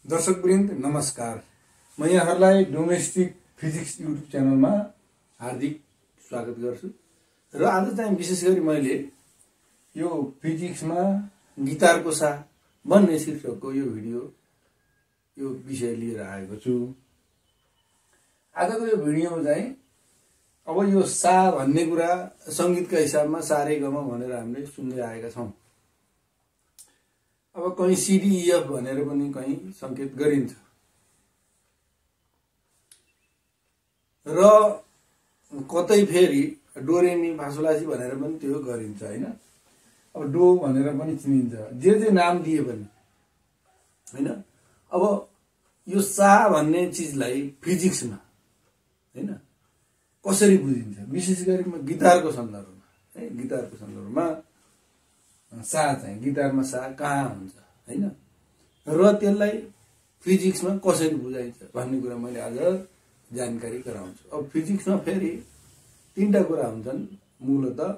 दर्शकवृन्द नमस्कार। म यहाँहरूलाई डोमेस्टिक फिजिक्स युट्युब च्यानलमा हार्दिक स्वागत गर्छु। र आज चाहिँ विशेष गरी मैले यो फिजिक्समा गिटारको सा भन्ने शीर्षकको यो विषय लिएर आएको छु। आजको यो भिडियोमा चाहिँ अब यो सा भन्ने कुरा संगीतका हिसाबमा सा रे ग म भनेर हामीले सुन्दै आएका छौं। अब कहीं CDEF भनेर पनि कहीं संकेत गरिन्छ र कतै फेरि डो रे मी फा सो ला सी भनेर पनि त्यो गरिन्छ हैन। अब डो भनेर पनि चिनिन्छ, जे नाम दिए पनि हैन। अब यो सा भन्ने चीजलाई फिजिक्समा हैन कसरी बुझिन्छ, विशेष गरी म गिटारको सन्दर्भमा है, गिटारको सन्दर्भमा सा चाहिँ गिटारमा सा कहाँ हुन्छ हैन र त्यसलाई फिजिक्समा कसरी बुझाइन्छ भन्ने कुरा मैले आज जानकारी गराउँछु। अब फिजिक्समा फेरि तीनटा कुरा हुन्छन् मूलतः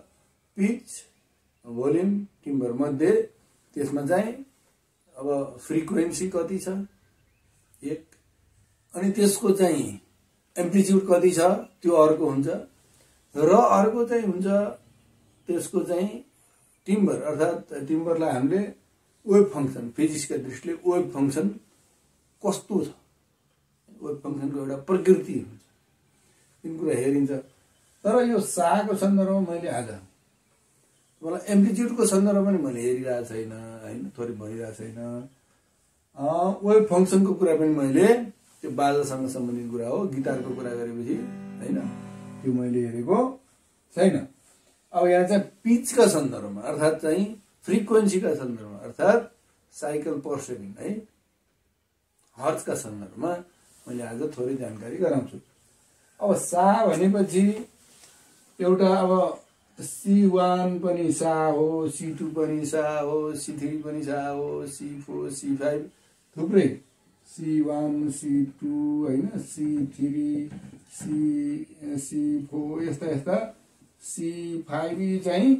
पिच, भोल्युम, टिम्बर मध्ये। त्यसमा चाहिँ अब फ्रिक्वेन्सी कति छ एक, अनि त्यसको चाहिँ एम्प्लिट्युड कति छ त्यो अर्को हुन्छ, र अर्को चाहिँ हुन्छ त्यसको चाहिँ टिम्बर, अर्थात टिम्बरलाई हामीले वेभ फंक्सन, फिजिक्सका दृष्टिले वेभ फंक्सन कस्तो छ, वेभ फंक्सनको एउटा प्रकृति हुन्छ, तीन कुरा हेरिन्छ। तर यो साको सन्दर्भमा मैले आज मलाई एम्प्लिट्युडको सन्दर्भमा पनि मैले हेरिरहेको छैन हैन, थोरै भनिरहेको छैन। वेभ फंक्सनको कुरा पनि मैले त्यो बाजासँग सम्बन्धित कुरा हो, गिटारको कुरा गरेपछि हैन त्यो मैले हेरेको छैन। अब यहाँ चाहिँ पिचका सन्दर्भमा अर्थात चाहिँ फ्रिक्वेन्सीका सन्दर्भमा अर्थात साइकल पर सेकेन्ड है, हर्ट्जका सन्दर्भमा मैले आज थोरै जानकारी गराउँछु। अब सा भनेपछि एउटा अब C1 पनि सा हो, C2 पनि सा हो, C3 पनि सा हो, C4 C5 थुप्रै C1 C2 हैन, C3 C4 यस्ता C5 चाहिँ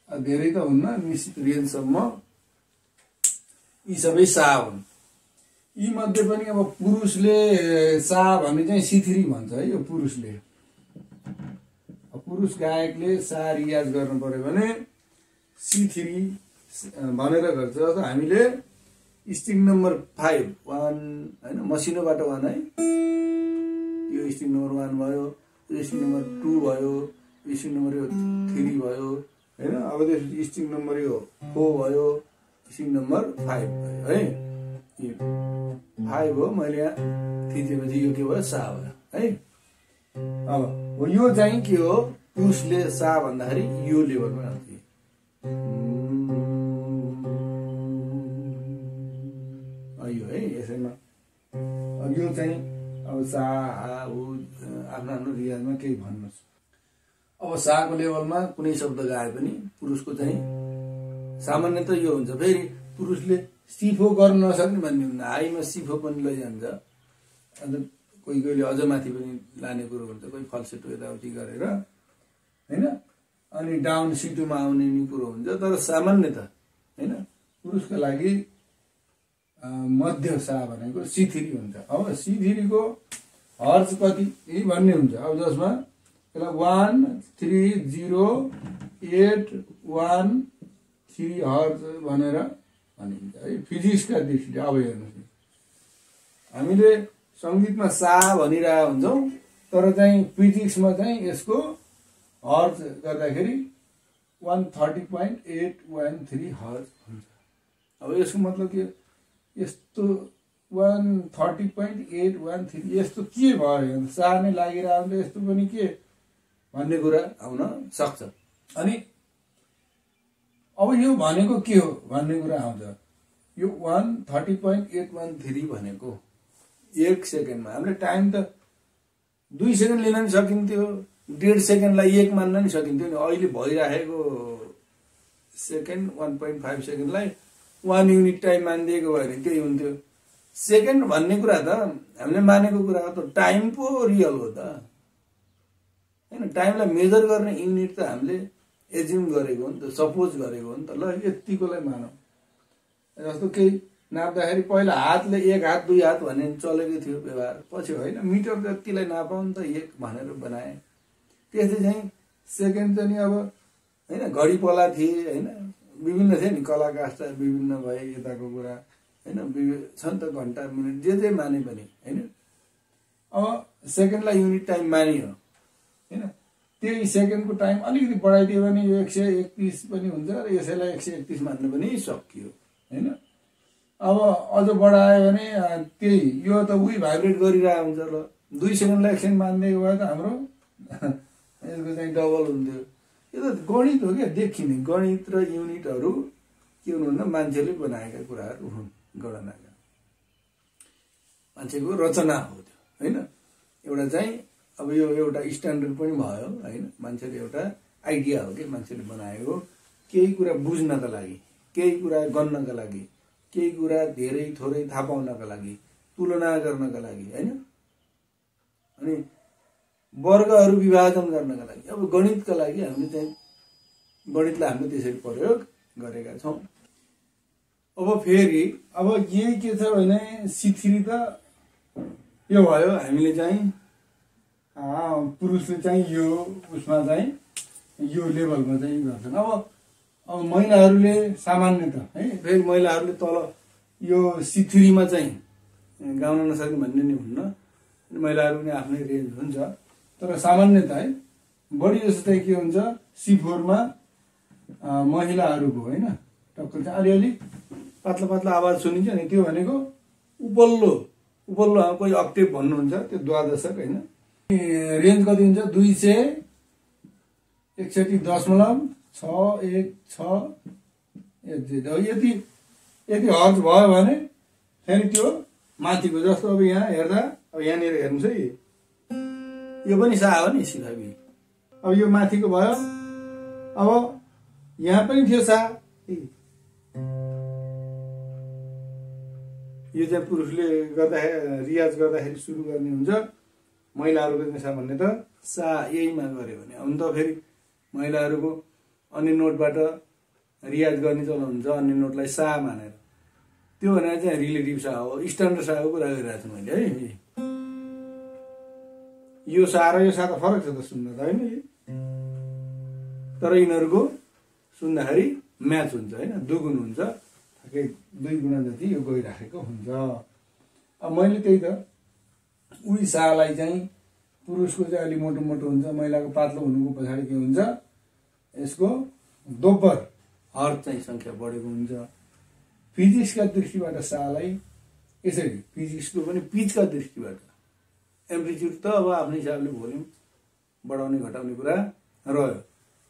धेरै त हुन्न, निश्चित रेन्जसम्म यी सबै सा हुन्। यी मध्ये पनि अब पुरुषले सा भन्ने चाहिँ C3 भन्छ है। यो पुरुषले, पुरुष गायकले सा रियाज गर्नु पर्यो भने C3 भनेर गर्छ। जस्तो हामीले स्ट्रिङ नम्बर 5 1 हैन, मसिनोबाट 1 है, यो स्ट्रिङ नम्बर 1 भयो, यो स्ट्रिङ नम्बर 2 भयो, स्ट्रिङ नम्बर 3 भयो हैन। अब त्यो स्ट्रिङ नम्बर 4 भयो, स्ट्रिङ नम्बर 5 भयो है। यो 5 हो, मैले यहाँ थिचेपछि यो के भयो, सा भयो है। अब यो चाहिँ के हो, पुरुषले सा भन्दाखेरि यो लेभलमा आउँछ यो है, यसैमा यो चाहिँ अब सा आफ्नो आफ्नो रियाजमा केही भन्नुहोस्। अब साको लेभलमा कुनै शब्द गाए पनि पुरुषको चाहिँ सामान्यतः यो हुन्छ। फेरि पुरुषले सिफो गर्न नसक्ने भन्ने हुन्न, हाईमा सिफो पनि लैजान्छ, अन्त कोही अझ माथि पनि लाने कुरो हुन्छ, कोही फल्सेटो यताउति गरेर हैन, अनि डाउन C2मा आउने नि कुरो हुन्छ। तर सामान्यतः हैन पुरुषको लागि मध्य सा भनेको C3 हुन्छ। अब C3 को हर्ज कति भन्ने हुन्छ, अब जसमा 1308113 हर्ज भनेर भनिन्छ है फिजिक्सका दृष्टिले। अब हेर्नुहोस्, हामीले संगीतमा सा भनिरहेका हुन्छौं, तर चाहिँ फिजिक्समा चाहिँ यसको हर्ज गर्दाखेरि 130.813 हर्ज हुन्छ। अब यसको मतलब के, यस्तो 130.813 यस्तो के भयो, सा नै लागिरहेको हुन्छ, यस्तो पनि के भन्ने कुरा आउन सक्छ। अनि अब यो भनेको के हो भन्ने कुरा आउँछ। यो 130.813 भनेको 1 सेकेन्डमा, हामीले टाइम त 2 सेकेन्ड लिन नि सकिन्थ्यो, 1.5 सेकेन्डलाई 1 मान्न नि सकिन्थ्यो नि। अहिले भइराखेको सेकेन्ड 1.5 सेकेन्डलाई 1 युनिट टाइम मानिदिएको भयो भने त्यही हुन्थ्यो। सेकेन्ड भन्ने कुरा त हामीले मानेको कुरा हो, त टाइम पो रियल हो त हैन। टाइमलाई मेजर गर्ने युनिट त हामीले एज्युम गरेको हो नि त, सपोज गरेको हो नि त। ल यतिकोलाई मानौँ, जस्तो केही नाप्दाखेरि पहिला हातले 1 हात 2 हात भन्ने चलेको थियो व्यवहार, पछि होइन मिटर जतिलाई नापाउँ त 1 भनेर बनाए। त्यसै चाहिँ सेकेन्ड चाहिँ अब होइन घडी पला थिए होइन, विभिन्न थियो नि, कला काष्ठ विभिन्न भए, यताको कुरा होइन, छन् त घन्टा मिनट जे माने पनि होइन। अब सेकेन्डलाई युनिट टाइम मानियो होइन, त्यही सेकेन्डको टाइम अलिकति बढाइदियो भने यो 131 पनि हुन्छ र यसैलाई 131 मान्न पनि सकियो होइन। अब अझ बढायो भने त्यही यो त उही भाइब्रेट गरिरहेको हुन्छ। ल 2 सेकेन्डलाई 1 सेकेन्ड मानिदिएको भए त हाम्रो यसको चाहिँ डबल हुन्थ्यो। यो त गणित हो क्या, देखिने गणित र युनिटहरू के हुनु भन्दा मान्छेले बनाएका कुराहरू हुन्, गणनाका मान्छेको रचना हो त्यो होइन। एउटा चाहिँ अब यो एउटा स्ट्यान्डर्ड पनि भयो होइन, मान्छेले एउटा आइडिया हो कि मान्छेले बनाएको, केही कुरा बुझ्नका लागि, केही कुरा गर्नका लागि, केही कुरा धेरै थोरै थाहा पाउनका लागि, तुलना गर्नका लागि होइन, अनि वर्गहरू विभाजन गर्नका लागि। अब गणितका लागि हामीले चाहिँ गणितलाई हामीले त्यसरी प्रयोग गरेका छौँ। अब फेरि अब यही के छ भने C3 त यो भयो, हामीले चाहिँ पुरुषले चाहिँ यो उसमा चाहिँ यो लेभलमा चाहिँ गर्छन्। अब महिलाहरूले सामान्यत है, फेरि महिलाहरूले तल यो C3 मा चाहिँ गाउन नसक्ने भन्ने नि हुन्न, महिलाहरू पनि आफ्नै रेन्ज हुन्छ, तर सामान्यत है बढी जस्तो चाहिँ के हुन्छ C4 मा महिलाहरूको होइन टक्क चाहिँ अलिअलि पातला पातला आवाज सुनिन्छ नि, त्यो भनेको उपल्लो कोही अक्टेभ भन्नुहुन्छ, त्यो द्वादशक होइन। रेन्ज कति हुन्छ 261.616 यति हर्ज भयो भने फेरि त्यो माथिको, जस्तो अब यहाँ हेर्दा अब यहाँनिर हेर्नुहोस् है, यो पनि सा हो नि सिधाबी। अब यो माथिको भयो, अब यहाँ पनि थियो सा, यो चाहिँ पुरुषले गर्दाखेरि रियाज गर्दाखेरि सुरु गर्ने हुन्छ, महिलाहरूको चाहिँ भन्ने त सा यहीमा गऱ्यो भने। हुन त फेरि महिलाहरूको अन्य नोटबाट रियाज गर्ने चलन हुन्छ, अन्य नोटलाई सा मानेर, त्यो भनेर चाहिँ रिलेटिभ सा हो, स्ट्यान्डर्ड साको कुरा गरिरहेको छु मैले है। यो सा र यो सा त फरक छ त सुन्न त होइन, तर यिनीहरूको सुन्दाखेरि म्याच हुन्छ होइन, दुगुण हुन्छ, ठ्याक्कै 2 गुणा जति यो गइराखेको हुन्छ। अब मैले त्यही त उही सालाई चाहिँ पुरुषको चाहिँ अलि मोटो मोटो हुन्छ, महिलाको पातलो हुनुको पछाडि के हुन्छ, यसको दोब्बर हर्ज चाहिँ सङ्ख्या बढेको हुन्छ। फिजिक्सका दृष्टिबाट सालाई यसरी, फिजिक्सको पनि पिचका दृष्टिबाट एम्प्लिट्युड त अब आफ्नो हिसाबले भोल्युम बढाउने घटाउने कुरा रह्यो,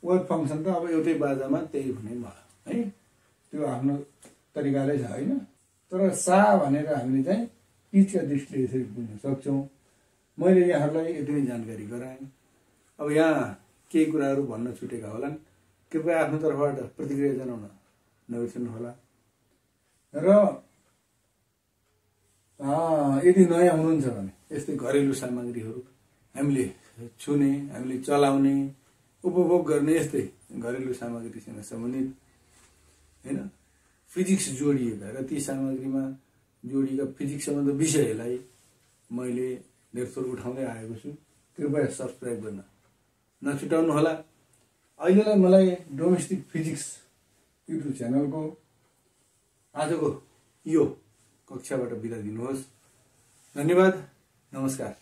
वर्क फङ्सन त अब एउटै बाजामा त्यही हुने भयो है, त्यो आफ्नो तरिकाले छ होइन। तर सा भनेर हामीले चाहिँ पिचका दृष्टिले यसरी बुझ्न सक्छौँ। मैले यहाँहरूलाई यति नै जानकारी गराएँ। अब यहाँ केही कुराहरू भन्न छुटेका होलान्, कृपया आफ्नो तर्फबाट प्रतिक्रिया जनाउन नबिर्सनुहोला। र यदि नयाँ हुनुहुन्छ भने यस्तै घरेलु सामग्रीहरू हामीले छुने, हामीले चलाउने, उपभोग गर्ने यस्तै घरेलु सामग्रीसँग सम्बन्धित होइन, फिजिक्स जोडिएका र ती सामग्रीमा जोडिएका फिजिक्स सम्बन्धी विषयलाई मैले धेरथोर उठाउँदै आएको छु। कृपया सब्सक्राइब गर्न नछुटाउनु होला। अहिलेलाई मलाई डोमेस्टिक फिजिक्स युट्युब च्यानलको आजको यो कक्षाबाट बिदा दिनुहोस्। धन्यवाद, नमस्कार।